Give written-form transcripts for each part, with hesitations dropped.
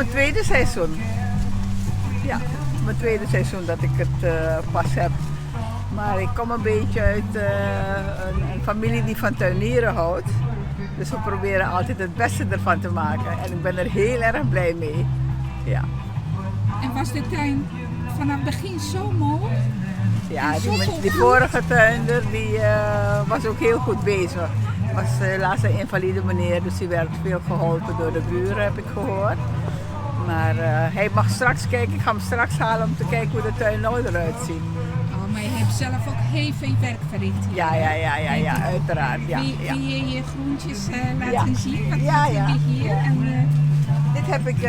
mijn tweede seizoen. Ja, mijn tweede seizoen dat ik het pas heb. Maar ik kom een beetje uit een familie die van tuinieren houdt. Dus we proberen altijd het beste ervan te maken. En ik ben er heel erg blij mee. Ja. En was de tuin vanaf het begin zo mooi? Ja, die vorige tuinder die, was ook heel goed bezig. Was helaas een invalide meneer, dus die werd veel geholpen door de buren, heb ik gehoord. Maar hij mag straks kijken, ik ga hem straks halen om te kijken hoe de tuin nou eruit ziet. Oh, maar je hebt zelf ook heel veel werk verricht. Ja, uiteraard. Ja, Wil je je groentjes laten zien? Wat heb je hier? Ja. En, dit heb ik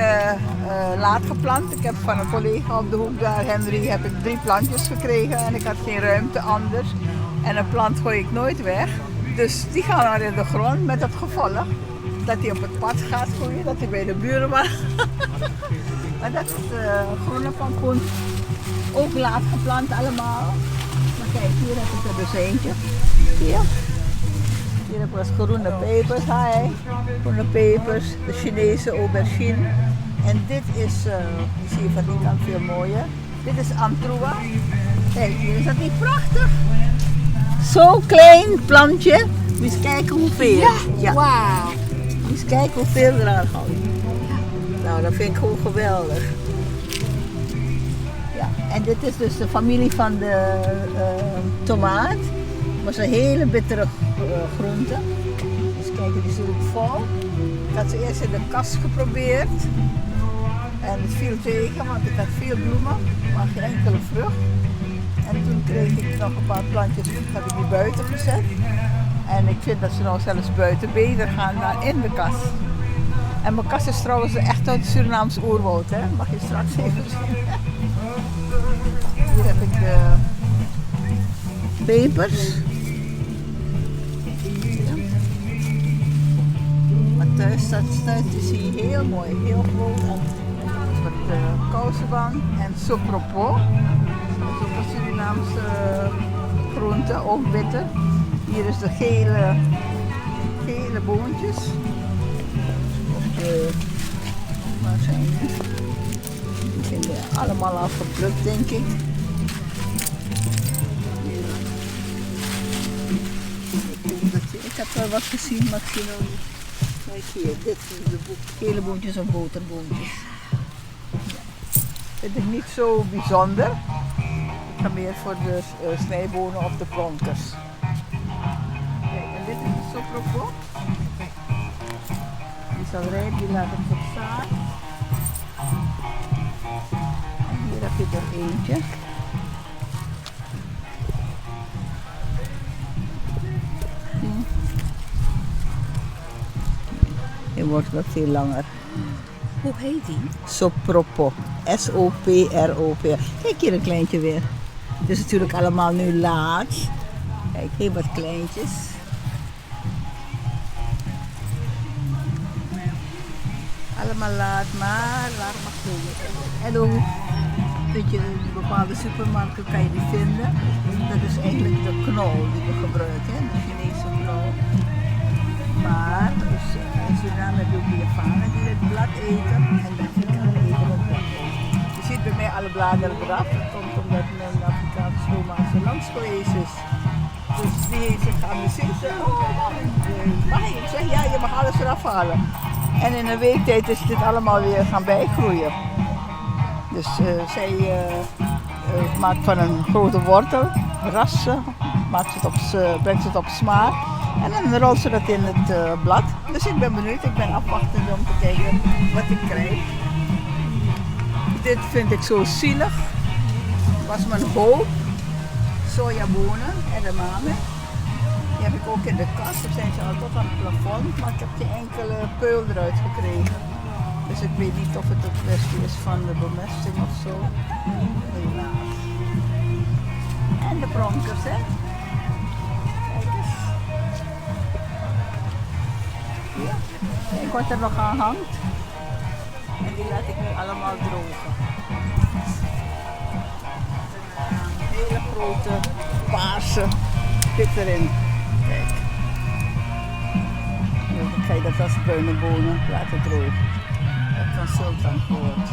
laat geplant. Ik heb van een collega op de hoek daar, Henry, heb ik 3 plantjes gekregen en ik had geen ruimte anders. En een plant gooi ik nooit weg. Dus die gaan dan in de grond met het gevolg dat hij op het pad gaat groeien, dat hij bij de buren mag. Maar dat is groene pompoen. Ook laat geplant allemaal. Maar kijk, hier heb ik er dus eentje. Hier heb ik dus groene pepers, groene pepers, de Chinese aubergine. En dit is, die zie je van die kant veel mooier. Dit is antroa. Kijk, hier is dat niet prachtig? Zo'n klein plantje. Moet eens kijken hoeveel. ja. Wauw. Moet eens kijken hoeveel eraan hangt. Nou, dat vind ik gewoon geweldig. Ja, en dit is dus de familie van de tomaat. Dat is een hele bittere groente. Dus kijk, die is ook vol. Ik had ze eerst in de kast geprobeerd. En het viel tegen, want ik had veel bloemen, maar geen enkele vrucht. En toen kreeg ik nog een paar plantjes, heb ik die buiten gezet. En ik vind dat ze nou zelfs buiten beter gaan dan in de kast. En mijn kast is trouwens echt uit het Surinaams oerwoud, hè? Mag je straks even zien. Hier heb ik de pepers. Maar thuis is hij heel mooi, heel groot. Met kousenbang en sopropo. Dat is ook een Surinaamse groente, ook bitter. Hier is de gele boontjes. Waar zijn die? Die zijn allemaal afgeplukt, denk ik. Ik heb wel wat gezien, maar ik zie nog niet. Kijk hier, dit zijn de gele boontjes of boterboontjes. Vind ik niet zo bijzonder. Ik ga meer voor de snijbonen of de pronkers. Kijk, en dit is de sopropo. Die is al rijp, die laat ik op zaad. En hier heb je er eentje. Die wordt wel veel langer. Hoe heet die? Sopropo. S-O-P-R-O-P. Kijk hier een kleintje weer. Het is natuurlijk allemaal nu laat. Kijk, heel wat kleintjes. Allemaal laat, maar laat maar groeien. En ook, weet je, in bepaalde supermarkten kan je die vinden. Dat is eigenlijk de knol die we gebruiken, hè? De Chinese knol. Maar dus, in Suriname heb je ook de Javanen die het blad eten en de Afrikanen eten het blad. Je ziet bij mij alle bladeren eraf. Dat komt omdat mijn Afrikaanse oma zo langs geweest is. Dus die heeft zich geamuseerd. Mag ik? Ik zeg ja, je mag alles eraf halen. En in een week tijd is dit allemaal weer gaan bijgroeien. Dus zij maakt van een grote wortel, rassen, brengt ze het op smaak. En dan rolt ze dat in het blad. Dus ik ben benieuwd, ik ben afwachtend om te kijken wat ik krijg. Dit vind ik zo zielig. Was mijn hoop. Sojabonen, edamame. Die heb ik ook in de kast. Daar zijn ze al tot aan het plafond, maar ik heb geen enkele peul eruit gekregen. Dus ik weet niet of het een kwestie is van de bemesting of zo. Helaas. En de pronkers, hè. Ja. Kijk wat er nog aan hangt. En die laat ik nu allemaal drogen. Een hele grote paarse pit erin. Kijk. Dan ga je dat als bruine bonen laten drogen. van sultan gehoord.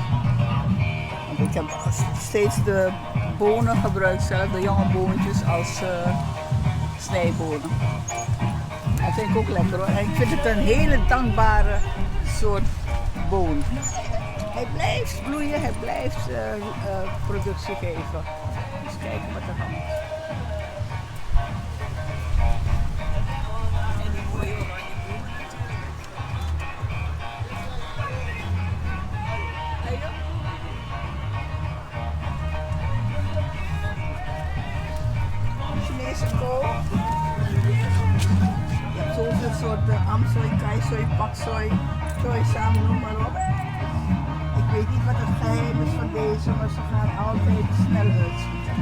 Want ik heb steeds de bonen gebruikt zelf, de jonge boontjes als snijbonen. Dat vind ik ook lekker hoor. En ik vind het een hele dankbare soort boon. Hij blijft bloeien, hij blijft productie geven. Dus kijken wat er gaat. En die mooie oranje boon natuurlijk. Chinese kool. Je hebt zoveel soorten amsooi, kaisoi, paksoi, choysam, noem maar op. Ik weet niet wat het geheim is van deze, maar ze gaan altijd snel uitschieten.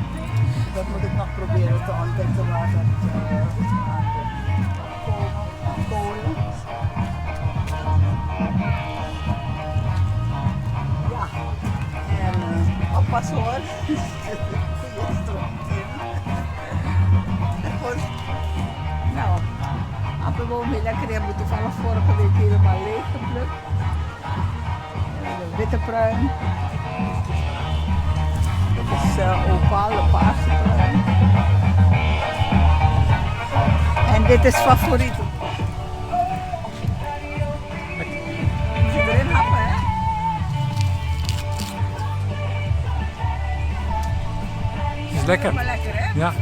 Dat moet ik nog proberen te ontdekken waar dat aan kolen. Ja, en oppassen hoor. Goeie stroom in. En gewoon, nou, appelboom heel lekker. Die hebben we toevallig vorige week helemaal leeg geplukt. De witte pruim. Dat is opaal, de paarse pruim. En dit is favoriet. Moet je erin happen, hè? Is lekker. Maar lekker, hè? Ja.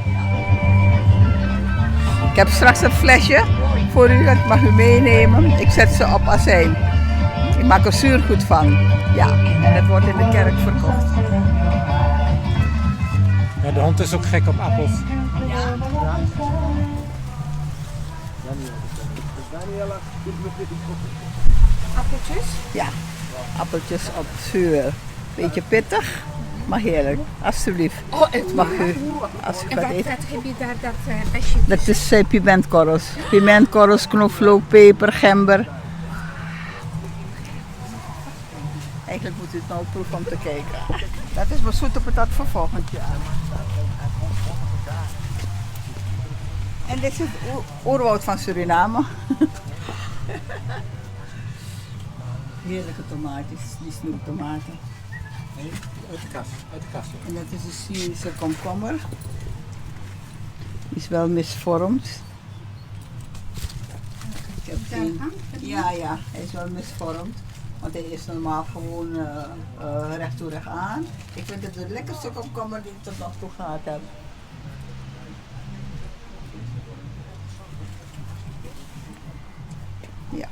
Ik heb straks een flesje voor u, dat mag u meenemen. Ik zet ze op azijn. Ik maak er zuurgoed van. Ja, en het wordt in de kerk verkocht. Ja, de hond is ook gek op appels. Ja. Appeltjes. Ja, appeltjes op zuur. Beetje pittig, maar heerlijk. Alsjeblieft. Oh, het Mag u, als u En wat wat eet. heb je daar, dat besje? Dat is pimentkorrels. Pimentkorrels, knoflook, peper, gember. Eigenlijk moet u het nou proeven om te kijken. Dat is mijn zoete patat voor volgend jaar. En dit is het oerwoud van Suriname. Heerlijke tomaatjes, die snoeptomaten. Nee, uit de kast. Uit de kast. En dat is een Syrische komkommer. Die is wel misvormd. Ik heb geen... Ja, hij is wel misvormd. Want hij is normaal gewoon recht toe recht aan. Ik vind het de lekkerste komkommer die ik tot nog toe gehad heb. Ja.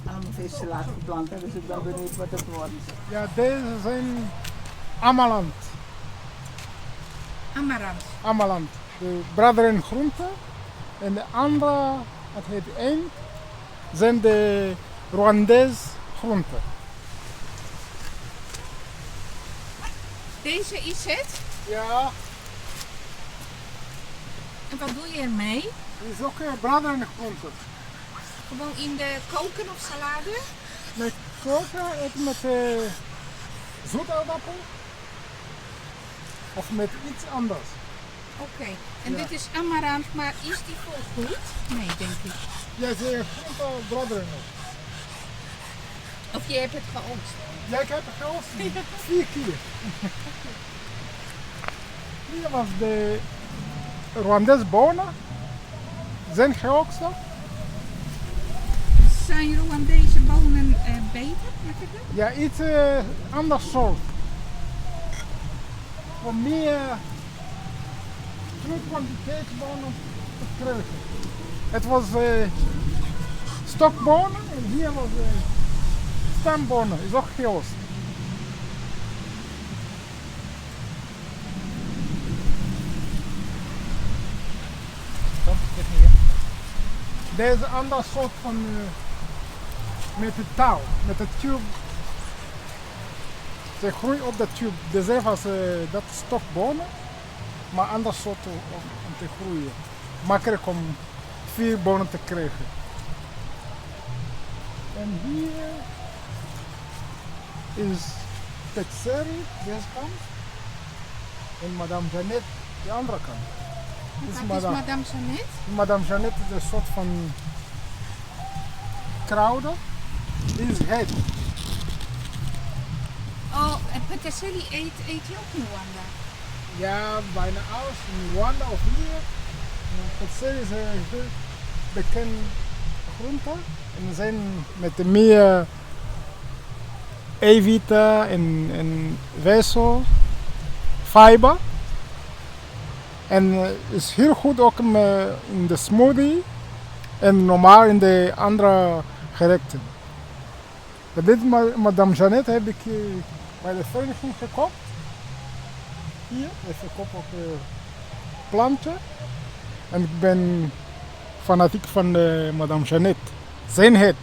Allemaal vissen laten geplant, hè, dus ik ben benieuwd wat het wordt. Ja, deze zijn Amaland. Amarant. Amaland. De bladeren groente. En de andere, het heet eend, zijn de Rwandees groenten. Deze is het. Ja, En wat doe je ermee? die is ook bladeren groente. Gewoon in de koken of salade? Met koken, eten met zoetaardappel. Of met iets anders. Oké. En Ja. dit is amarant, maar is die volgroeid? Nee, denk ik. Ja, ze groente bladeren ook. Of je hebt het geoogst? Ja, ik heb het geoogst 4 keer. Hier was de Rwandees bonen. Zijn geoogst. Zijn Rwandese bonen beter? Lekkerder? Ja, iets anders soort. Om meer kwantiteit bonen te krijgen. Het was stokbonen en hier was stambonen, is ook geoogst. Deze andere soort van met de touw, met de tube. Ze groeien op de tube. Dezelfde als dat stokbonen, maar ander soort om te groeien. Makkelijk om 4 bonen te krijgen. En hier is Texeri, deze kant. En Madame Jeannette, de andere kant. Dit Wat is Madame Jeannette? Madame Jeannette is een soort van kruiden. Dit is het. Oh, en peterselie eet je ook in Rwanda? Ja, bijna alles in Rwanda of hier. Peterselie is een heel bekend groente. En ze zijn met meer eiwitten en weefsel, fiber. En het is heel goed ook in de smoothie en normaal in de andere gerechten. Dit Madame Jeannette heb ik bij de vereniging gekocht. Hier, ik verkoop ook planten. En ik ben fanatiek van de Madame Jeannette. Zijn het.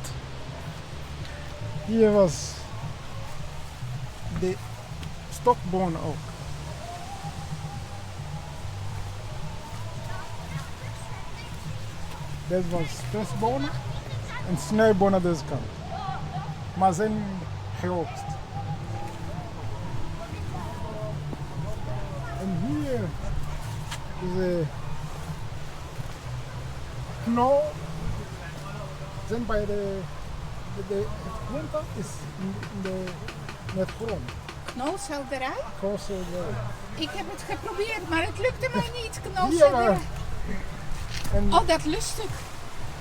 Hier was de stokbonen ook. Dit was spitsbonen en snijbonen deze kant. Maar zijn geoogst. En hier is de knol. Zijn bij het groente is in het grond. Knolselderij? Knolselderij. Ik heb het geprobeerd, maar het lukte mij niet. Hier, Knolselderij. en, Oh, dat lust ik.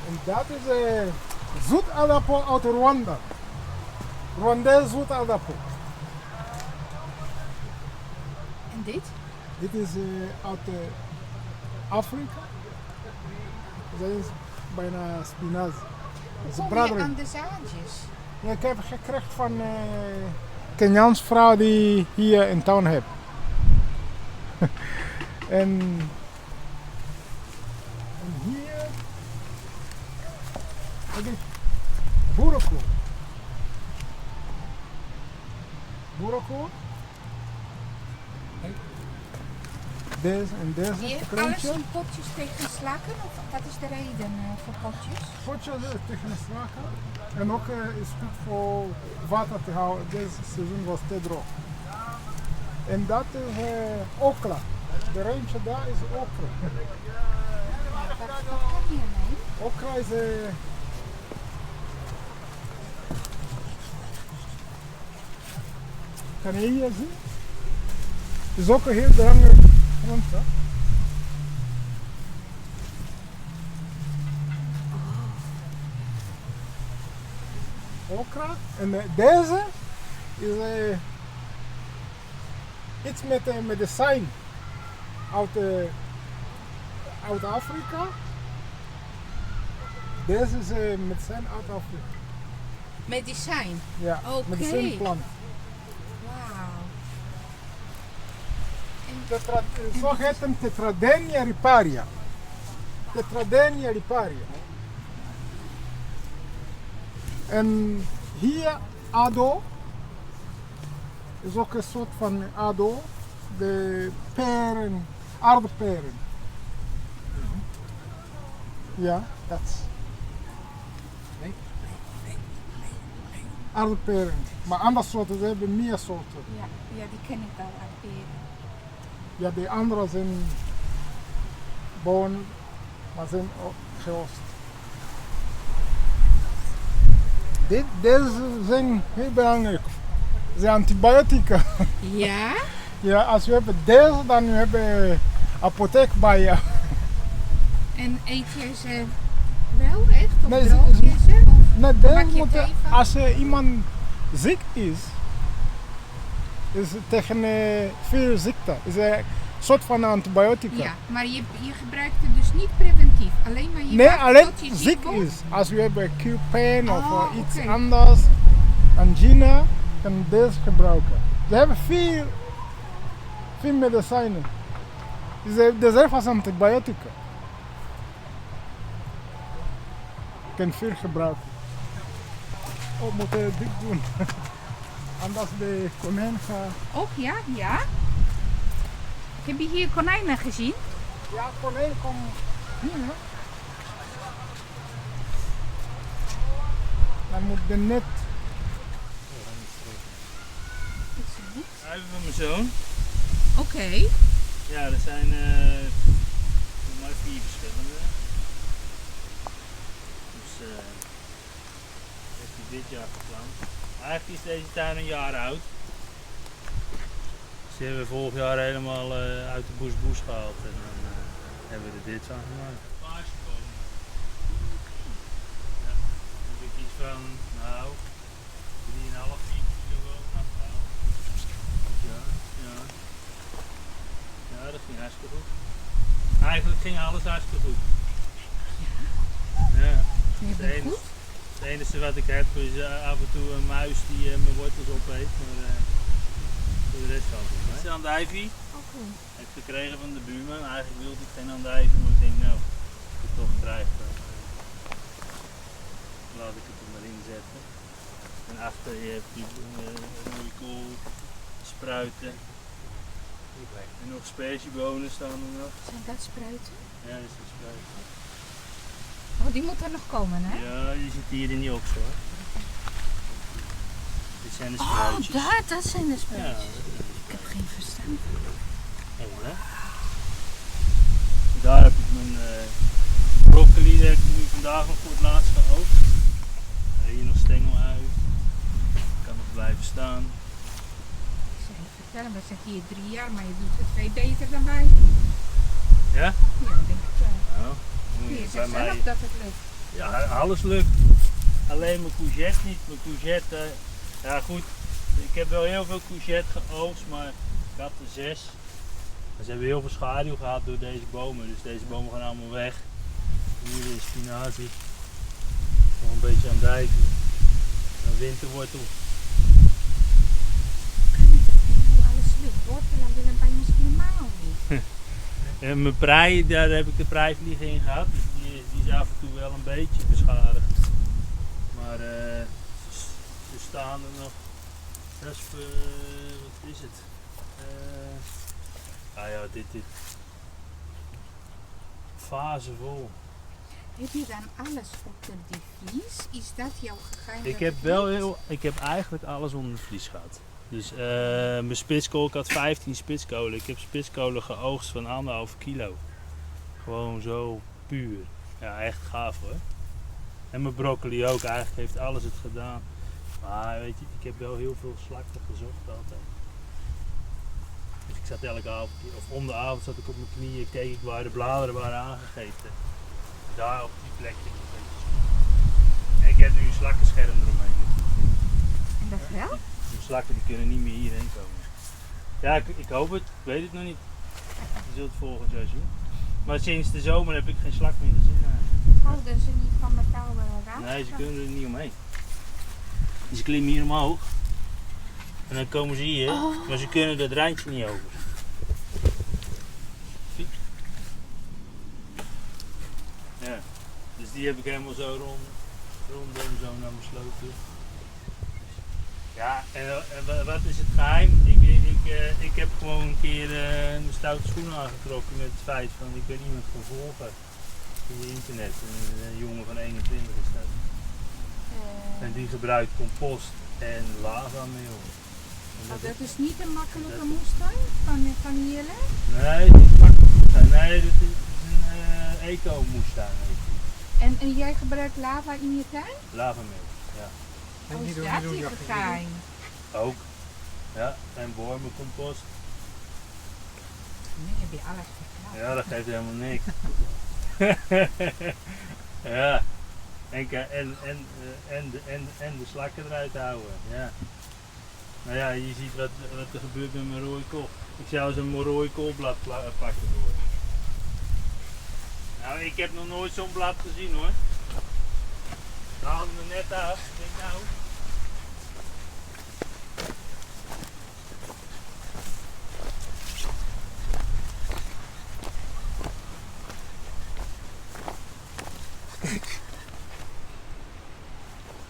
en dat is zoetaardappel uit Rwanda. Rwandese zoetaardappel. En dit? Dit is uit Afrika. Dat is bijna spinazie. Dat is Kom je braderen. aan de zaadjes? Ja, ik heb gekregen van een Keniaanse vrouw die hier in town heeft. en hier heb ik boerenkool. Boerenkool. Deze en deze Je hebt krantje. alles in potjes tegen slakken? Of wat is de reden voor potjes? Potjes tegen de slakken. En ook is goed voor water te houden. Dit seizoen was te droog. En dat is okra. De randje daar is okra. Wat kan hiermee? Okra is kan je hier zien? Is ook een heel belangrijk groente. Okra. En deze is iets met medicijn uit Afrika. Deze is medicijn uit Afrika. Medicijn. Ja, Oké. medicijnplant. Wauw. Zo heet hem Tetradenia riparia. Tetradenia riparia. En hier ado is ook een soort van ado, de peren, aardperen. Ja, dat is. Aardperen. Maar andere soorten, ze hebben meer soorten. Ja, die ken ik wel uit peren. Ja, de andere zijn bonen, maar zijn ook geost. Deze zijn heel belangrijk. Ze zijn antibiotica. Ja? Ja, als je hebt deze, dan heb je apotheek bij je. En eet je ze wel echt? Of Nee, droog je ze? Of Nee, deze maak je moet, thee van? als iemand ziek is tegen veel ziekte, is een soort van antibiotica. Ja, maar je gebruikt het dus niet preventief. Alleen maar je Nee, wacht alleen tot je ziek wordt. is. Als je hebt keelpijn of Oh, iets oké. anders, angina, kan je deze gebruiken. Ze hebben veel medicijnen. Ze zijn als antibiotica. Je kan veel gebruiken. Oh, moet je dik doen. Anders de konijn gaat. Oh ja, ja. Heb je hier konijnen gezien? Ja, konijn komt hier. Dan moet de net. Even van mijn zoon. Oké. Ja, er zijn volgens mij 4 verschillende. Dus dit jaar geplant. Eigenlijk is deze tuin een jaar oud. Ze hebben we vorig jaar helemaal uit de boes gehaald en dan hebben we er dit van gemaakt. Paasjebomen. Ja, dan heb ik iets van, nou, 3,5, 4 kilo wel afgehaald. Ja, ja. Ja, dat ging hartstikke goed. Eigenlijk ging alles hartstikke goed. Ja. Het enige wat ik heb is af en toe een muis die mijn wortels opeet, maar voor de rest valt het. Dit is een andijvie. Heb ik gekregen van de buurman. Eigenlijk wilde ik geen andijvie, maar ik denk nou, als ik het toch krijg, dan laat ik het er maar in zetten. En achter je hebt die mooie kool, spruiten. En nog sperziebonen staan er nog. Zijn dat spruiten? Ja, dat is een spruit. Oh, die moet er nog komen, hè? Ja, die zit hier in die oks hoor. Dit zijn de Oh, spruitjes. dat zijn de Ja, spruitjes. Ik heb geen verstand. mooi hè? Daar heb ik mijn broccoli, die heb ik nu vandaag nog voor het laatst geoogst. Hier nog stengelui. Kan nog blijven staan. Ik zou je vertellen, we zitten hier 3 jaar, maar je doet het veel beter dan wij. Ja? Ja, dat denk ik wel. Nou, moet Je je bij zegt mij. zelf dat het lukt. Ja, alles lukt. Alleen mijn courgette niet. Mijn courgette, ja goed, ik heb wel heel veel courgette geoogst, maar ik had er 6. En ze hebben heel veel schaduw gehad door deze bomen, dus deze bomen gaan allemaal weg. Hier is spinazie, nog een beetje aan dijken. Een winterwortel. Kan het dat bij jou alles lukt? Wortel en willen bij ons helemaal niet. En mijn prei, daar heb ik de preivliegen in gehad, dus die is af en toe wel een beetje beschadigd. Maar ze staan er nog. Dat is, wat is het? Dit fasevol. Heb je dan alles op de dievlies? Is dat jouw geheim? Ik heb eigenlijk alles onder de vlies gehad. Dus mijn spitskool, ik had 15 spitskolen. Ik heb spitskolen geoogst van 1,5 kilo. Gewoon zo puur. Ja, echt gaaf hoor. En mijn broccoli ook, eigenlijk heeft alles het gedaan. Maar weet je, ik heb wel heel veel slakten gezocht altijd. Dus ik zat elke avond, of om de avond zat ik op mijn knieën, keek ik waar de bladeren waren aangegeten. Daar op die plekje. En ik heb nu een slakkenscherm eromheen. En dat wel? De slakken die kunnen niet meer hierheen komen. Ja, ik hoop het. Ik weet het nog niet. Je zult het volgend jaar zien. Maar sinds de zomer heb ik geen slak meer gezien. Houden ze niet van metaal raam? Nee, ze kunnen er niet omheen. Ze klimmen hier omhoog. En dan komen ze hier. Maar ze kunnen dat randje niet over. Ja. Dus die heb ik helemaal zo rondom zo naar mijn sloot toe. Ja, en wat is het geheim? Ik heb gewoon een keer een stoute schoen aangetrokken met het feit van ik ben iemand gaan volgen via internet. Een jongen van 21 is dat. En die gebruikt compost en lavameel. Dat is niet een makkelijke moestuin van Jelle? Nee, het is makkelijk moestuin. Nee, dat is een eco-moestuin. En jij gebruikt lava in je tuin? Lavameel, ja. Oh, is dat je geheim? Ook. Ja, en wormencompost. Nu heb je alles verklaard. Ja, dat geeft helemaal niks. Ja. En de slakken eruit houden. Ja. Nou ja, je ziet wat er gebeurt met mijn rode kool. Ik zou eens een rode koolblad pakken door. Nou, ik heb nog nooit zo'n blad gezien hoor. Ik haal hem er net af. Ik denk nou.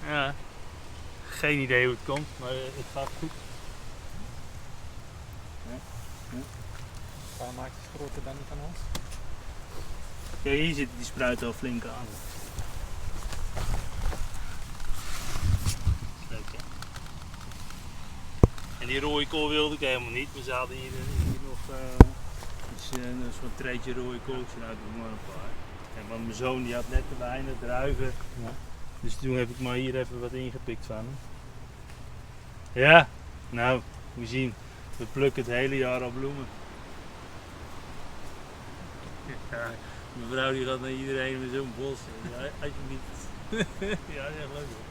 Ja, geen idee hoe het komt, maar het gaat goed. Een paar maatjes groter dan die van ons. Ja, hier zitten die spruiten al flink aan. Leuk hè? En die rode kool wilde ik helemaal niet, maar ze hadden hier nog een soort treetje rode kooltje, nou doen we maar een paar. En want mijn zoon die had net te weinig druiven Dus toen heb ik maar hier even wat ingepikt van hem. Ja, nou, we zien. We plukken het hele jaar al bloemen. Ja, mevrouw die gaat naar iedereen met zo'n bos. Ja, alsjeblieft. Ja, dat is echt leuk hoor.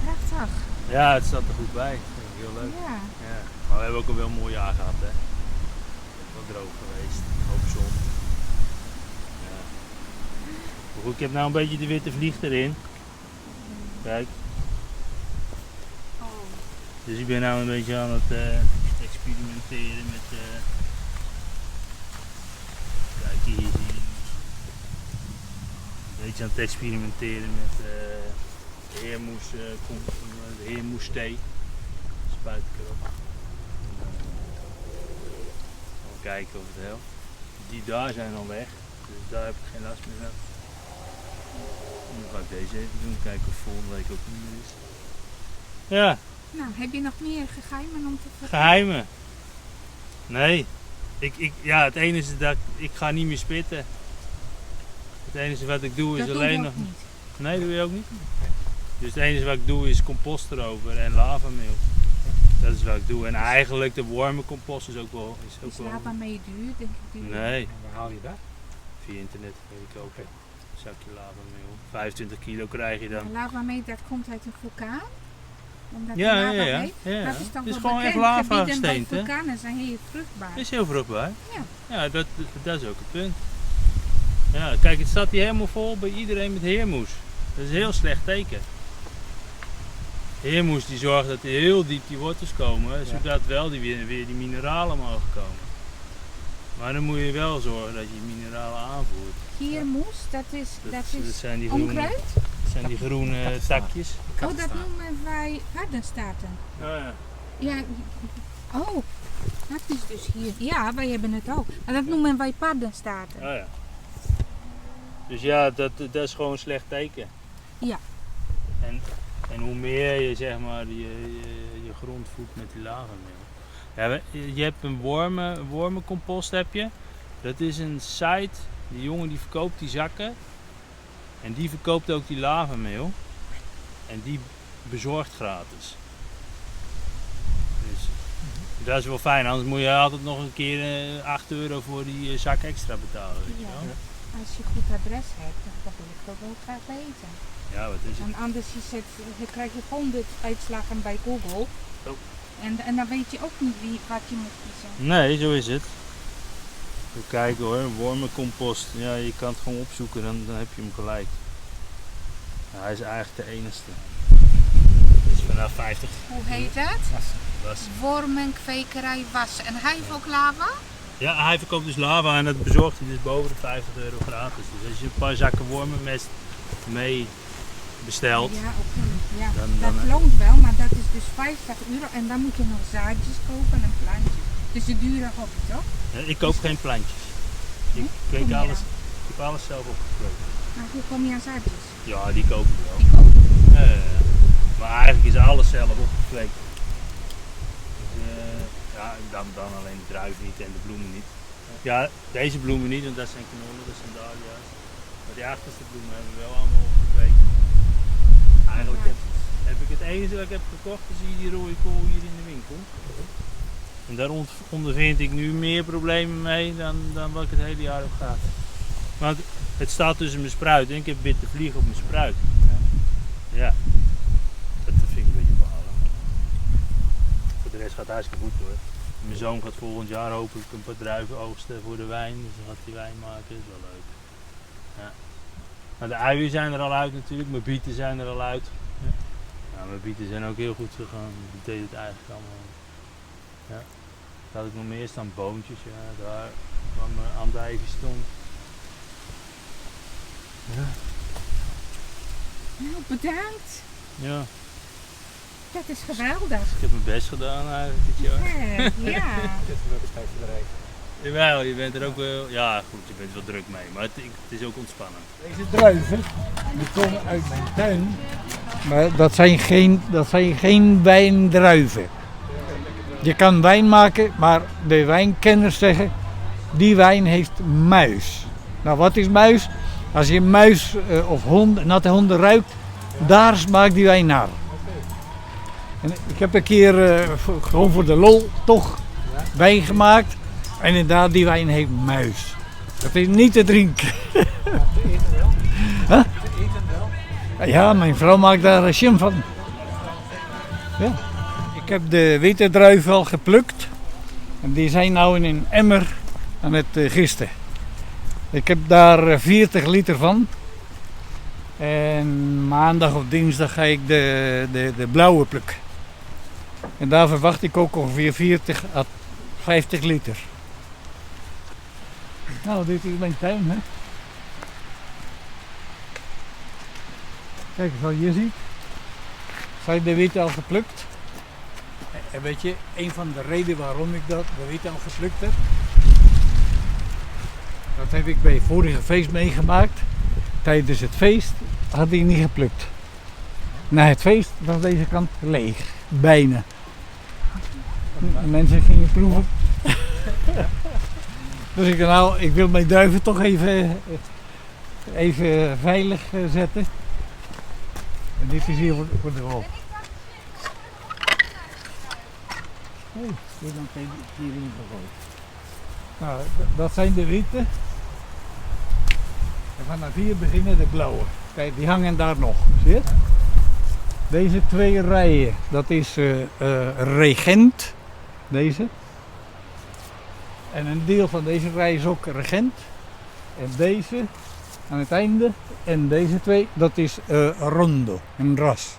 Prachtig. Ja, het staat er goed bij. Dat vind ik heel leuk. Ja. Ja. Maar we hebben ook een wel mooi jaar gehad, hè. Het is wel droog geweest, hoop zon. Ja. Maar goed, ik heb nou een beetje de witte vlieg erin. Kijk. Oh. Dus ik ben nou een beetje aan het experimenteren met. Kijk, hier zie je. Een beetje aan het experimenteren met heermoesthee. Spuit ik erop. Even kijken of het helpt. Die daar zijn al weg, dus daar heb ik geen last meer van. Dan ga ik deze even doen, kijken of volgende week ook niet meer is. Ja, Nou, heb je nog meer geheimen om te vertellen? geheimen. Nee. Ja, het enige is dat ik ga niet meer spitten. Het enige wat ik doe is Dat alleen doe je nog. ook niet. Nee, doe je ook niet? Dus het enige wat ik doe is compost erover en lavameel. Dat is wat ik doe. En eigenlijk de warme compost is ook wel. Is lava mee duur, denk ik? Duur? Nee, Waar haal je dat? via internet weet ik ook. Een zakje lavameel. 25 kilo krijg je dan. Lava mee, dat komt uit een vulkaan? Omdat Ja, de lava ja, ja. heet? Ja. Dat is dan Het is wel gewoon echt bekend. Gebieden bij lavagesteente. vulkanen zijn heel vruchtbaar. Dat is heel vruchtbaar. Ja. Ja, dat is ook het punt. Ja, kijk, het staat hier helemaal vol bij iedereen met heermoes. Dat is een heel slecht teken. Heermoes die zorgt dat die heel diep die wortels komen, zodat wel weer die mineralen mogen komen. Maar dan moet je wel zorgen dat je die mineralen aanvoert. Giermoes, dat is Dat zijn die groene, onkruid? dat zijn die groene takjes. Oh, dat noemen wij paddenstaarten. Oh ja. Ja, oh, dat is dus hier. Ja, wij hebben het ook. Maar dat noemen wij paddenstaarten. Oh ja. Dus ja, dat is gewoon een slecht teken. Ja. En hoe meer je zeg maar je grond voedt met die lavameel. Ja, je hebt een wormencompost heb je. Dat is een site, die jongen die verkoopt die zakken. En die verkoopt ook die lavameel. En die bezorgt gratis. Dus dat is wel fijn, anders moet je altijd nog een keer 8 euro voor die zak extra betalen. Weet je wel? Ja. Als je goed adres hebt, dan wil ik dat wel graag weten. Ja, wat is het? En anders is het, je krijgt 100 uitslagen bij Google. Oh. En dan weet je ook niet wat je moet kiezen. Nee, zo is het. Even kijken hoor, wormencompost. Ja, je kan het gewoon opzoeken, dan heb je hem gelijk. Ja, hij is eigenlijk de enigste. Het is vanaf 50. Hoe heet dat? Was. Wormenkwekerij Was. En hij heeft ook lava? Ja, hij verkoopt dus lava en dat bezorgt hij dus boven de 50 euro gratis. Dus als je een paar zakken wormenmest mee bestelt. Ja, oké. Ja. Dan- Dat loont wel, maar dat is dus 50 euro. En dan moet je nog zaadjes kopen en plantjes. Dus de dure hobby, toch? Ik koop geen plantjes. Ik kweek Kom je alles. aan? Ik heb alles zelf opgekweekt. Maar hoe kom je aan zaadjes? Ja, die koop ik wel. Die kopen. Maar eigenlijk is alles zelf opgekweekt. Dus, ja, dan alleen de druiven niet en de bloemen niet. Ja, deze bloemen niet, want dat zijn knollen, dat zijn dahlia's. Maar die achterste bloemen hebben we wel allemaal opgekweekt. Eigenlijk heb ik het enige wat ik heb gekocht, is hier die rode kool hier in de winkel. En daar ondervind ik nu meer problemen mee dan wat ik het hele jaar heb gehad. Want het staat tussen mijn spruit en ik heb witte vlieg op mijn spruit. Ja, dat vind ik een beetje balen. Voor de rest gaat het hartstikke goed hoor. Mijn zoon gaat volgend jaar hopelijk een paar druiven oogsten voor de wijn, dus dan gaat hij wijn maken, dat is wel leuk. Ja. Maar de uien zijn er al uit natuurlijk, mijn bieten zijn er al uit. Ja. Nou, mijn bieten zijn ook heel goed gegaan, ik deed het eigenlijk allemaal. Ja. Daar had ik nog meer staan, boontjes, ja, daar waar mijn andijvie stond. Ja. Nou, bedankt. Ja, Dat is geweldig. ik heb mijn best gedaan eigenlijk dit jaar. Ja. Zit er ook steeds voor de regen. Jawel, je bent er ook wel, ja goed, je bent er wel druk mee, maar het is ook ontspannen. Deze druiven die komen uit mijn tuin, maar dat zijn geen wijndruiven. Je kan wijn maken, maar de wijnkenners zeggen, die wijn heeft muis. Nou, wat is muis? Als je muis of natte honden ruikt, daar smaakt die wijn naar. En ik heb een keer gewoon voor de lol toch wijn gemaakt. En inderdaad, die wijn heeft muis. Dat is niet te drinken. Te eten wel. Huh? Te eten wel. Ja, mijn vrouw maakt daar jam van. Ja. Ik heb de witte druiven al geplukt. En die zijn nou in een emmer aan het gisten. Ik heb daar 40 liter van. En maandag of dinsdag ga ik de blauwe plukken. En daar verwacht ik ook ongeveer 40 à 50 liter. Nou, dit is mijn tuin, hè. Kijk, zoals je ziet, zijn de witte al geplukt. En weet je, een van de redenen waarom ik de witte al geplukt heb, dat heb ik bij het vorige feest meegemaakt. Tijdens het feest had hij niet geplukt. Na het feest was deze kant leeg, bijna. De mensen gingen proeven. Dus ik dacht, nou, ik wil mijn duiven toch even veilig zetten. En dit is hier voor de wal. Hé, dit dan hierin gegooid. Nou, dat zijn de witte. En vanaf hier beginnen de blauwe. Kijk, die hangen daar nog. Zie je het? Deze 2 rijen, dat is Regent. Deze. En een deel van deze rij is ook Regent. En deze aan het einde. En deze 2, dat is Rondo, een ras.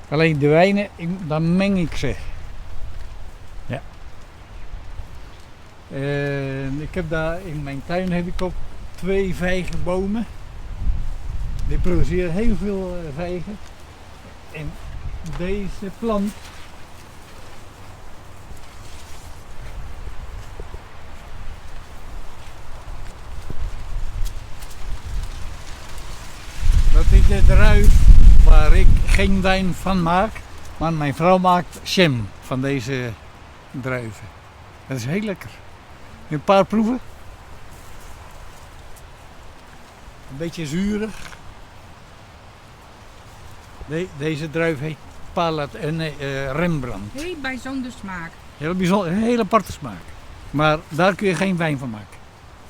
Alleen de wijnen, dan meng ik ze. Ja. En ik heb daar in mijn tuin heb ik ook 2 vijgenbomen. Die produceren heel veel vijgen. En deze plant, dat is de druif waar ik geen wijn van maak, maar mijn vrouw maakt jam van deze druiven. Dat is heel lekker. Een paar proeven. Een beetje zuurig. Deze druif heet Rembrandt. Heel bijzonder smaak. Heel bijzonder, een hele aparte smaak. Maar daar kun je geen wijn van maken.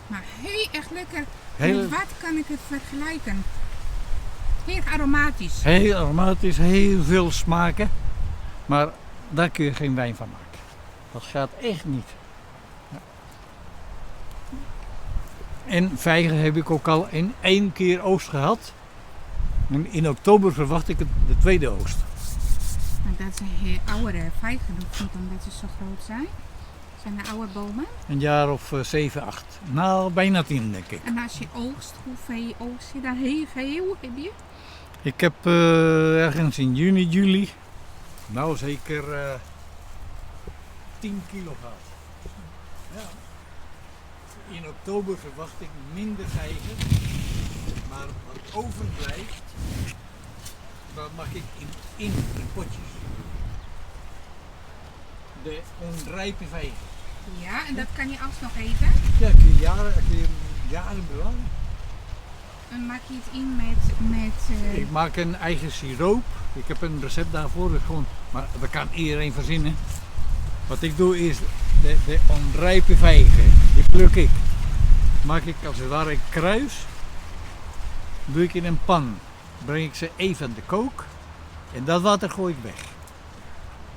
Maar heel erg lekker. Heel- Met wat kan ik het vergelijken? Heel aromatisch. Heel aromatisch, heel veel smaken. Maar daar kun je geen wijn van maken. Dat gaat echt niet. Ja. En vijgen heb ik ook al in 1 keer oogst gehad. En in oktober verwacht ik de tweede oogst. Maar dat zijn heel oude vijgen, of niet omdat ze zo groot zijn? Zijn er oude bomen? Een jaar of 7, 8. Nou, bijna 10 denk ik. En als je oogst, hoeveel oogst je dan? Heel veel heb je? Ik heb ergens in juni, juli, nou zeker 10 kilo gehad. Ja. In oktober verwacht ik minder vijgen, maar wat overblijft, dat mag ik in potjes. De onrijpe vijgen. Ja, en dat kan je alsnog eten. Ja, kun je jaren bewaren. En maak je het in met Ik maak een eigen siroop. Ik heb een recept daarvoor. Dus gewoon, maar dat kan iedereen verzinnen. Wat ik doe is de onrijpe vijgen. Die pluk ik. Maak ik als het ware een kruis. Doe ik in een pan. Breng ik ze even aan de kook. En dat water gooi ik weg.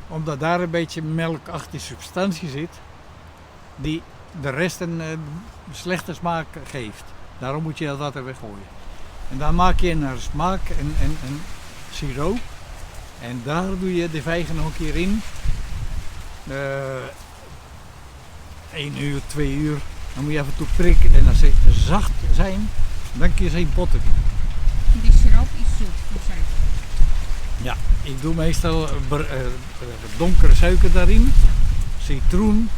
Omdat daar een beetje melkachtige substantie zit. Die de rest een slechte smaak geeft. Daarom moet je dat water weggooien. En dan maak je naar smaak een siroop. En daar doe je de vijgen nog een keer in. 1 uur, 2 uur. Dan moet je af en toe prikken. En als ze zacht zijn, dan kun je ze in potten doen. die siroop is zoet. moet ik zeggen. Ja, ik doe meestal donkere suiker daarin. Citroen.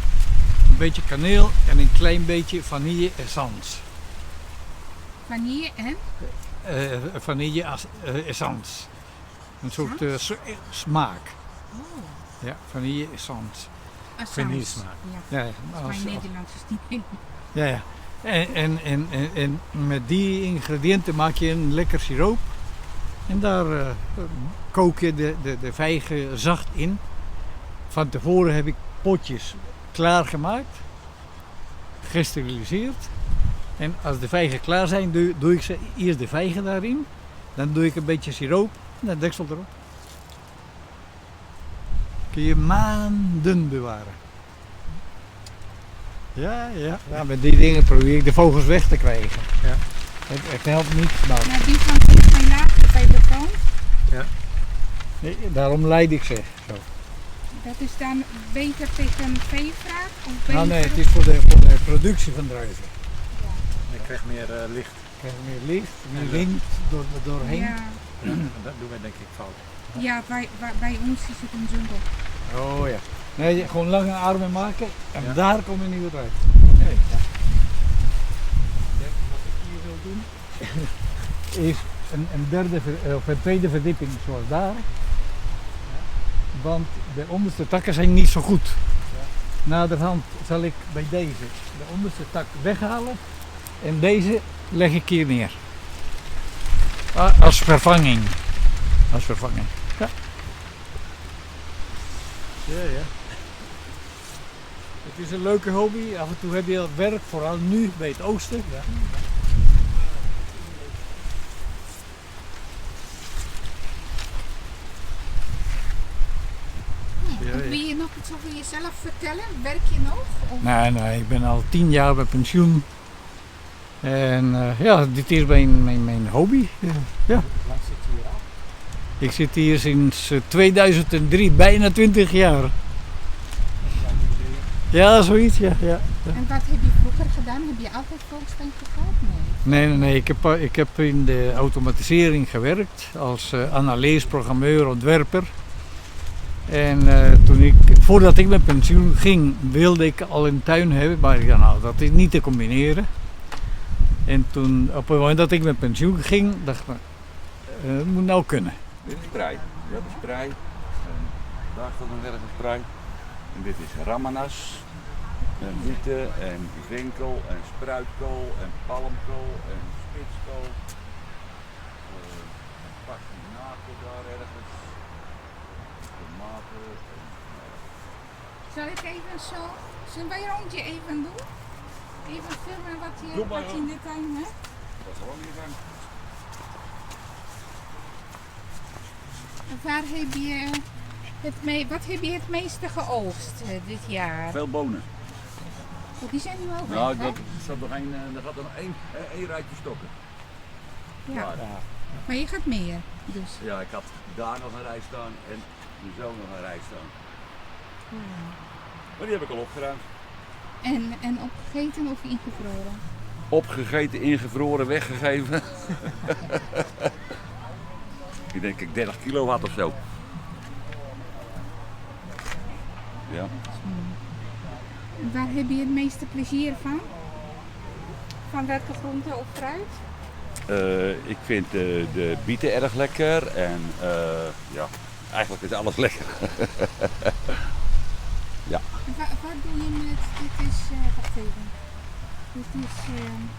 Een beetje kaneel en een klein beetje vanille essence. Vanille en? Vanille essence. Een soort smaak. Oh, Ja, vanille essence. assans. Vanille smaak. Ja, Ja, dat is mijn Nederlands is niet in. ja. En met die ingrediënten maak je een lekker siroop. En daar kook je de vijgen zacht in. Van tevoren heb ik potjes klaargemaakt, gesteriliseerd. En als de vijgen klaar zijn, doe ik eerst de vijgen daarin. Dan doe ik een beetje siroop en dan deksel erop. Kun je maanden bewaren. Ja. Met die dingen probeer ik de vogels weg te krijgen. Ja. Het helpt niet. Maar Nou, die van geen laagte bij de grond. nee, daarom leid ik ze zo. Dat is dan beter tegen veevraag of beter? Nou nee, het is voor de productie van druiven. Ik krijg meer licht. Je krijgt meer licht, meer wind doorheen. Ja, Dat doen wij denk ik fout. ja bij ons is het een jungle. Oh ja. Nee, gewoon lange armen maken en Ja. daar kom je niet weer uit. Nee. Wat ik hier wil doen is een tweede verdieping zoals daar. Want de onderste takken zijn niet zo goed. Naderhand zal ik bij deze de onderste tak weghalen en deze leg ik hier neer. Als vervanging. Als vervanging. Ja. Ja. Het is een leuke hobby. Af en toe heb je werk, vooral nu bij het oosten. Ja. Wil je nog iets over jezelf vertellen? Werk je nog? Of? Nee, ik ben al 10 jaar bij pensioen. En ja, dit is mijn hobby. Ja. Lang zit je hier al? Ik zit hier sinds 2003, bijna 20 jaar. Ja, zoiets, ja. En wat heb je vroeger gedaan? Heb je altijd volkstuin gekookt? Nee. Ik heb in de automatisering gewerkt als analist, programmeur, ontwerper. En voordat ik met pensioen ging, wilde ik al een tuin hebben, maar ik dacht, nou, dat is niet te combineren. En toen, op het moment dat ik met pensioen ging, dacht ik, het moet nou kunnen. Dit is prei, dat is prei. En daar staat nog ergens prei. En dit is ramanas. En wieten en winkel en spruitkool en palmkool en spitskool. Pastinaken daar ergens. Tomaten. Zal ik even zo, zullen wij een rondje even doen? Even filmen wat je Doe maar, in de tuin hebt. Dat is gewoon hier aan. Wat heb je het meeste geoogst dit jaar? Veel bonen. Oh, die zijn nu al weg, Nou, hè? er gaat er nog één rijtje stokken. Ja. Ja. Maar je gaat meer, dus. Ja, ik had daar nog een rij staan en zo nog een rij staan. Maar die heb ik al opgeruimd. En opgegeten of ingevroren? Opgegeten, ingevroren, weggegeven. Ik denk dat ik 30 kilo had of zo. Ja. En waar heb je het meeste plezier van? Van welke groente of fruit? Ik vind de bieten erg lekker en ja, eigenlijk is alles lekker. Ja. Wat doe je met, dit is, wacht even. Dit is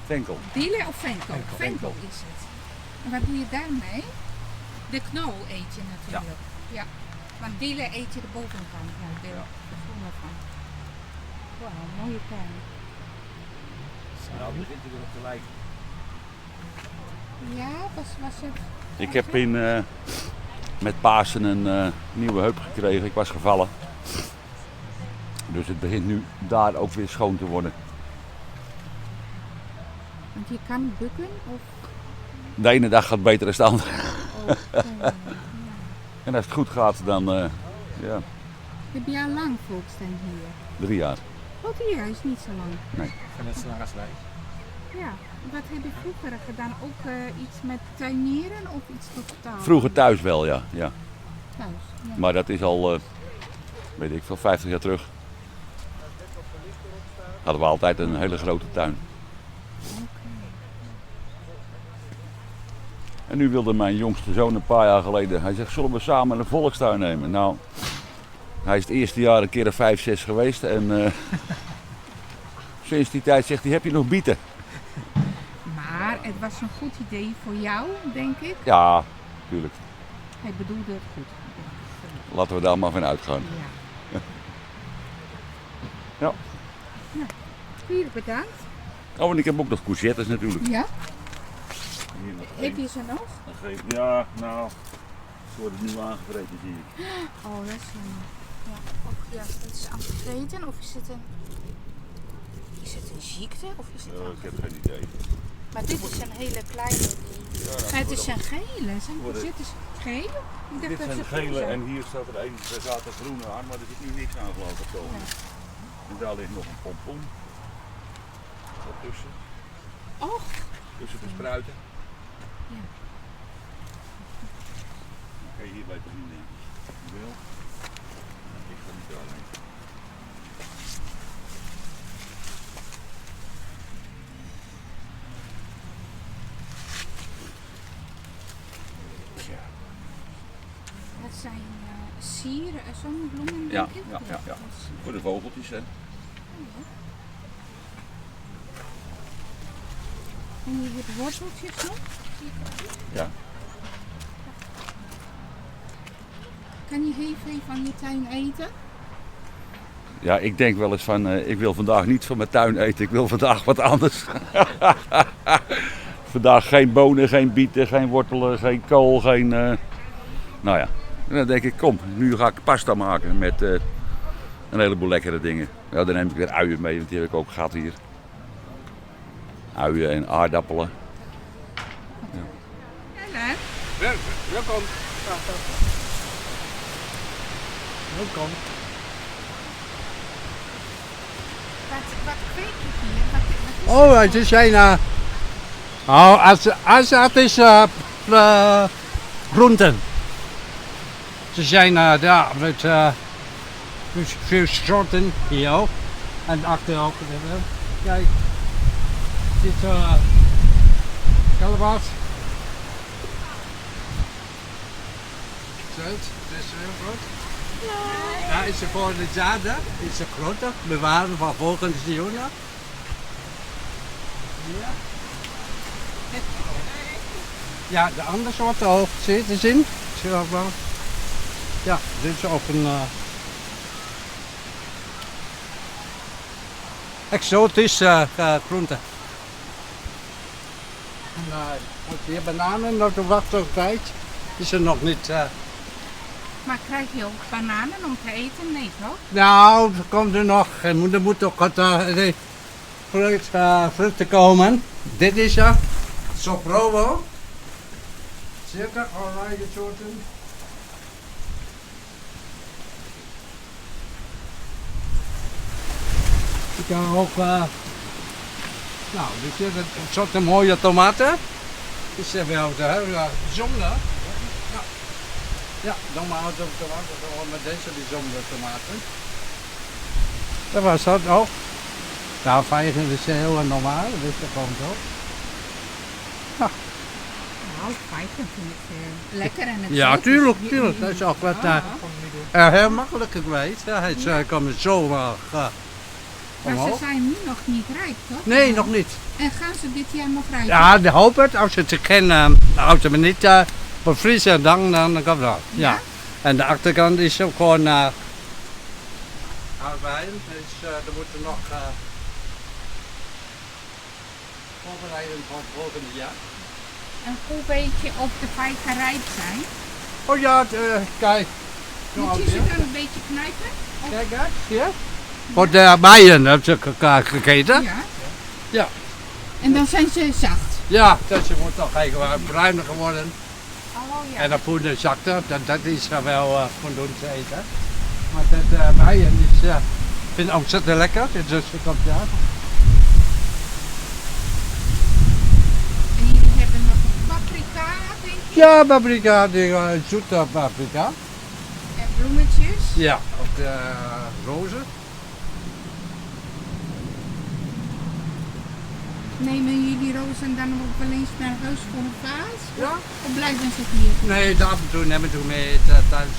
Venkel. dielen of venkel? Venkel. Venkel is het. En wat doe je daarmee? De knol eet je natuurlijk. Ja. Want dielen eet je de bovenkant, de groene van. Wauw, mooie tuin. Nou, begint hij erop te lijken. Ja, was het... Ik heb met Pasen een nieuwe heup gekregen. Ik was gevallen. Dus het begint nu daar ook weer schoon te worden. Want je kan bukken of... De ene dag gaat beter dan de andere. Ja. En als het goed gaat, dan ja, Heb je al lang volkstuin hier? 3 jaar. Oh, 3 jaar is niet zo lang. Van net zo lang als wij. Ja. Wat heb je vroeger gedaan? Ook iets met tuinieren of iets totaal? Vroeger thuis wel, ja. Thuis, ja. Maar dat is al, weet ik veel, 50 jaar terug. Hadden we altijd een hele grote tuin. En nu wilde mijn jongste zoon een paar jaar geleden, hij zegt, zullen we samen een volkstuin nemen? Nou, hij is het eerste jaar een keer of 5, 6 geweest en Sinds die tijd zegt hij, heb je nog bieten? Maar het was een goed idee voor jou, denk ik. Ja, tuurlijk. Hij bedoelde het goed. Laten we daar maar van uitgaan. Ja. Ja. Nou, hier bedankt. Oh, en ik heb ook nog courgettes natuurlijk. Ja. Hier nog Heb je ze nog? Ja, nou, ze worden nu aangevreten, zie ik. Oh, dat is jammer. Ja. Och, ja, het is aangevreten of is het een... Is het een ziekte of is het Ik heb geen idee. Maar dit is een hele kleine die... Maar het is een gele. Worden- Dit is geel? Ik dacht Dit dat zijn ze gele groen zijn. en hier staat er een, er staat er groene aan, maar er zit nu niks aan geloof ik. Ja. En daar ligt nog een pompoen. Daartussen, Och, tussen de spruiten. Ja. Oké, hier bij de vrienden. Wil. Ik ga niet daarheen. Ja. dat zijn sieren, zonnebloemen, Ja, denk ik. ja. Voor de vogeltjes, hè. En hier hebben worteltjes nog. Ja. Kan je heel veel van je tuin eten? Ja, ik denk wel eens van, ik wil vandaag niet van mijn tuin eten, ik wil vandaag wat anders. Vandaag geen bonen, geen bieten, geen wortelen, geen kool, geen... Nou ja, en dan denk ik, kom, nu ga ik pasta maken met een heleboel lekkere dingen. Ja, dan neem ik weer uien mee, want die heb ik ook gehad hier. Uien en aardappelen. Hallo. Welkom. Welkom. Wat kweek je hier? Wat is Oh, het ze zijn... het is groenten. Ze zijn daar met veel soorten hier ook. En achter ook. Kijk. Dit kalebas. Zout, dit is heel groot. Ja, is voor de zaden, is het groter, bewaren van volgende seizoen. Ja. Ja, de andere soorten ook zitten in. Ja, dit is ook een exotische groente. En hier bananen, nog de wachttijd is er nog niet. Maar krijg je ook bananen om te eten? Nee, toch? Nou, er komt er nog. Er moet ook wat vruchten komen. Dit is soprobo. Circa allerlei soorten. Je kan ook, nou, dit is een soort mooie tomaten. Die zijn wel de bijzonder. Ja, normaal de tomaten, gewoon met deze bijzondere tomaten. Dat was dat ook. Nou, vijgen is heel normaal, dus dat komt ook. Nou, vijgen vind ik lekker en het Ja, zout is tuurlijk, niet- tuurlijk. Dat is ook wat heel makkelijk geweest. Ja, het komt zo Maar ze omhoog. zijn nu nog niet rijp, toch? Nee, nog niet. En gaan ze dit jaar nog rijpen? Ja, de hoop het. Als het kennen, als het me niet bevriezen, dan komt het wel. Ja. En de achterkant is ook gewoon arbeiden. Dus er moeten nog voorbereiden voor het volgende jaar. En hoe weet je of de vijgen rijp zijn? Oh ja, kijk. Moet je ze dan een beetje knijpen? Of- Kijk uit, ja. Voor de bijen heb je gegeten. Ja. Ja. En dan zijn ze zacht. Ja, dus je moet toch even bruiner worden. Oh ja. En dan poeder zakte, dat is wel voldoende te eten. Maar dat bijen is, vind ik ontzettend lekker, dus dat komt ja. En jullie hebben nog een paprika, denk ik? Ja, paprika, die zoete paprika. En bloemetjes. Ja, ook rozen. Nemen jullie rozen dan ook wel eens naar huis voor een vaas? Ja. Of blijven ze hier? Nee, daar nemen we mee thuis.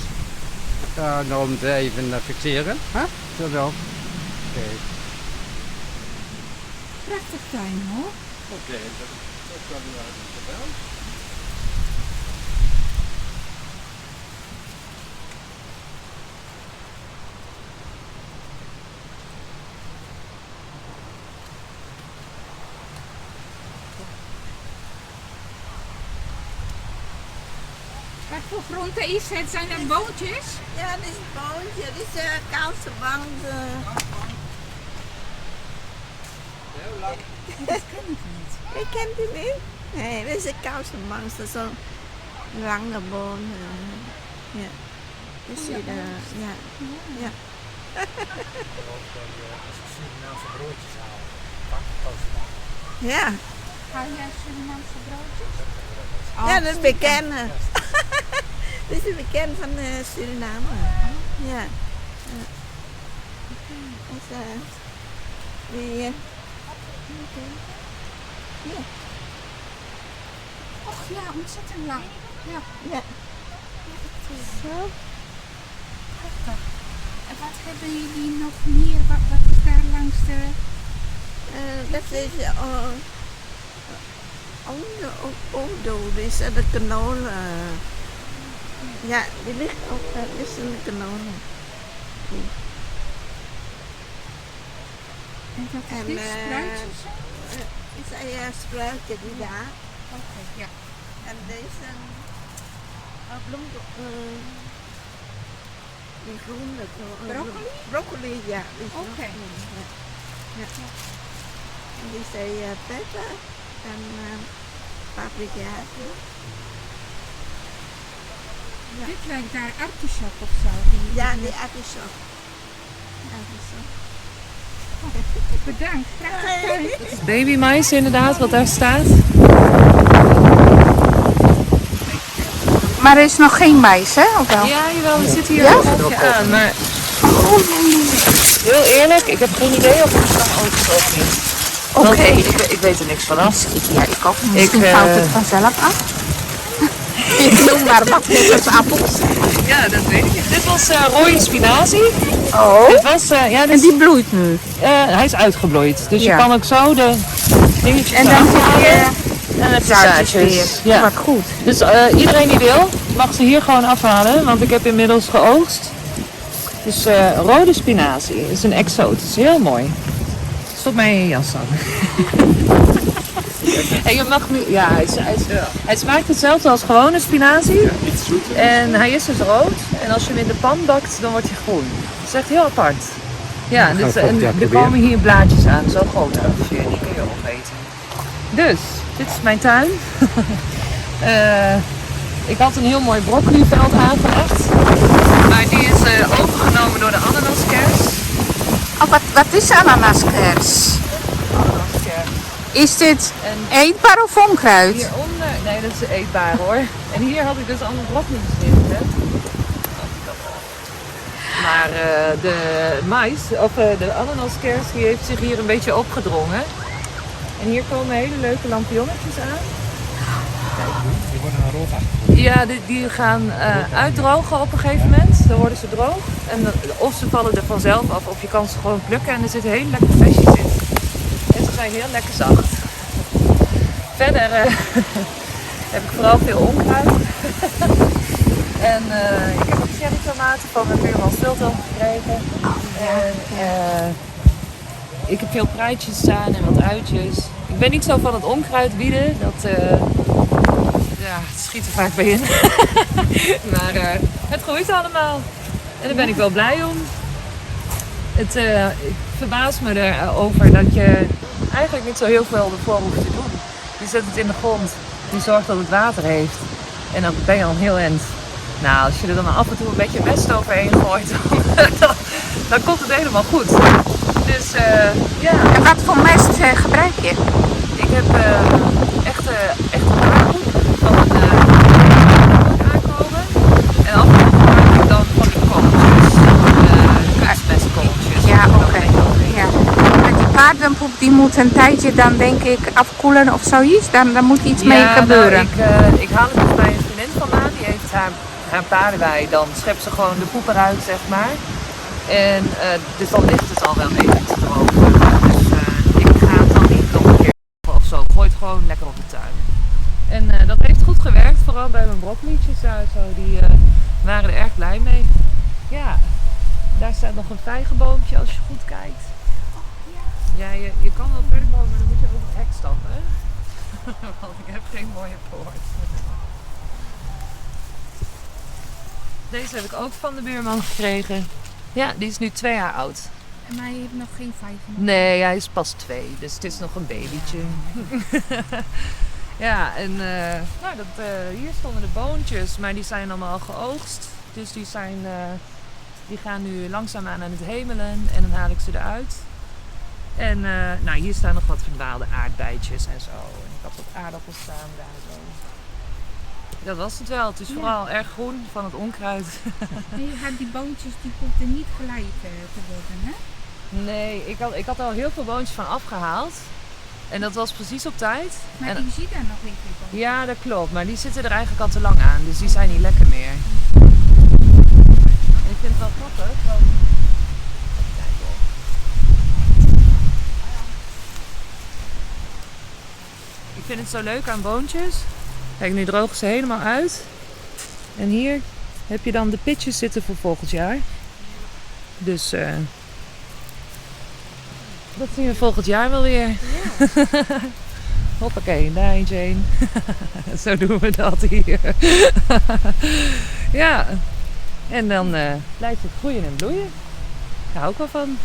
Om te even fixeren. Huh? Zo wel. Oké. prachtig tuin hoor. Oké, dat kan wel wel. Wat voor groente is het? Zijn dat boontjes? Ja, dit is een boontje, dit is Kaalse bank. Dat ken ik niet. Ik ken die niet. Nee, dit is een Kaalse bank, dat is zo'n lange boom. Ja. Dus ja. Ja. Als ik Surinaamse broodjes haal, pak ik toastbank. Ja. Hou jij Surinaamse broodjes? Ja, dat is bekend. Dit is bekend van Suriname. Ja. Dus, die, ja. Och ja, ontzettend lang. Ja. Ja. Zo. Prachtig. En wat hebben jullie nog meer? Wat is daar langs de... Dat is Odo, dus de kanonen. Ja, die ligt ook tussen de kanonen. En dat is dit spruitjes? Is een spruitje die daar. Oké, ja. En deze bloem, die groene. Broccoli? Broccoli, ja. Oké. Ja. En die zijn peper en paprika. Ja. Dit lijkt daar artichok of zo. Ja, die artichok. Bedankt, prachtig tuin. Het is babymais inderdaad, wat daar staat. Maar er is nog geen mais, hè? Of wel? Ja, jawel, er zit hier een golfje aan. Maar heel eerlijk, ik heb geen idee of het kan oogst of niet. Oké. Ik weet er niks vanaf. Ja, ik ook. Misschien Ik, valt het vanzelf af. Ik noem maar wat, net als appels. Ja, dat weet ik. Dit was rode spinazie. Oh. Dit was, ja, En die bloeit nu. hij is uitgebloeid. Dus Ja. je kan ook zo de dingetjes En dan uithalen. heb je En heb je zaadjes weer. zaadjes. Ja. Wat goed. Dus iedereen die wil, mag ze hier gewoon afhalen, want ik heb inmiddels geoogst. Dus rode spinazie is een exotisch, heel mooi. Stop mij in je jas aan. En je mag nu, ja, hij smaakt hetzelfde als gewone spinazie. En hij is dus rood. En als je hem in de pan bakt, dan wordt hij groen. Dat is echt heel apart. Ja, dus, en er komen hier blaadjes aan, zo groot ongeveer. Die kun je opeten. Dus, dit is mijn tuin. Ik had een heel mooi broccoliveld aangelegd. Maar die is overgenomen door de ananaskers. Oh, wat is ananaskers? Is dit eetbaar of onkruid? Hieronder, nee dat is eetbaar hoor. En hier had ik dus allemaal broccoli gezet. Maar de mais, of de ananaskers, die heeft zich hier een beetje opgedrongen. En hier komen hele leuke lampionnetjes aan. Die worden een rood. Ja, die gaan uitdrogen op een gegeven moment. Dan worden ze droog. En of ze vallen er vanzelf af, of je kan ze gewoon plukken. En er zitten hele lekkere vestjes in. En ze zijn heel lekker zacht. Verder heb ik vooral veel onkruid. En ik heb ook cherrytomaten van mijn buurman Sultan gekregen. En ik heb veel pruitjes staan en wat uitjes. Ik ben niet zo van het onkruid bieden. Dat het schiet er vaak bij in. Maar het groeit allemaal. En daar ben ik wel blij om. Ik verbaas me erover dat je eigenlijk niet zo heel veel ervoor hoeft te doen. Je zet het in de grond. Je zorgt dat het water heeft. En dan ben je al heel eind. Nou, als je er dan af en toe een beetje mest overheen gooit, dan komt het helemaal goed. Dus ja. En wat voor mest gebruik je? Ik heb echt een haargoed van een aankomen. En af en toe gebruik ik dan van die korreltjes. Kunstmestkorreltjes. Ja, oké. Ja. Met die paardenpoep die moet een tijdje dan denk ik afkoelen of zoiets. Dan moet iets mee gebeuren. Nou, ik haal het dus bij een vriendin vandaan. Die heeft haar paardenwei. Dan schept ze gewoon de poep eruit, zeg maar. En dus dan ligt het al wel even te drogen. Dus ik ga het dan niet gewoon lekker op de tuin. En dat heeft goed gewerkt, vooral bij mijn broccolietjes daar zo. Die waren er erg blij mee. Ja, daar staat nog een vijgenboompje als je goed kijkt. Ja, je kan wel verder komen, maar dan moet je over het hek stappen. Want ik heb geen mooie poort. Deze heb ik ook van de buurman gekregen. Ja, die is nu 2 jaar oud. Maar je hebt nog geen vijgen. Nee, hij is pas 2, dus het is nog een babytje. Ja, en hier stonden de boontjes, maar die zijn allemaal al geoogst. Dus die gaan nu langzaamaan aan het hemelen en dan haal ik ze eruit. En hier staan nog wat verdwaalde aardbeidjes en zo. En ik had wat aardappels staan daar zo. Dat was het wel. Het is vooral erg groen van het onkruid. En je gaat die boontjes, die hoefden niet gelijk te worden, hè? Nee, ik had al heel veel boontjes van afgehaald. En dat was precies op tijd. Maar en, je ziet daar nog geen boontjes. ja, dat klopt. Maar die zitten er eigenlijk al te lang aan. Dus die zijn niet lekker meer. En ik vind het wel grappig. Want... Kijk op. Ik vind het zo leuk aan boontjes. Kijk, nu drogen ze helemaal uit. En hier heb je dan de pitjes zitten voor volgend jaar. Dus dat zien we volgend jaar wel weer. Ja. Hoppakee, daar eentje heen. Zo doen we dat hier. Ja, en dan blijft het groeien en bloeien. Daar hou ik wel van.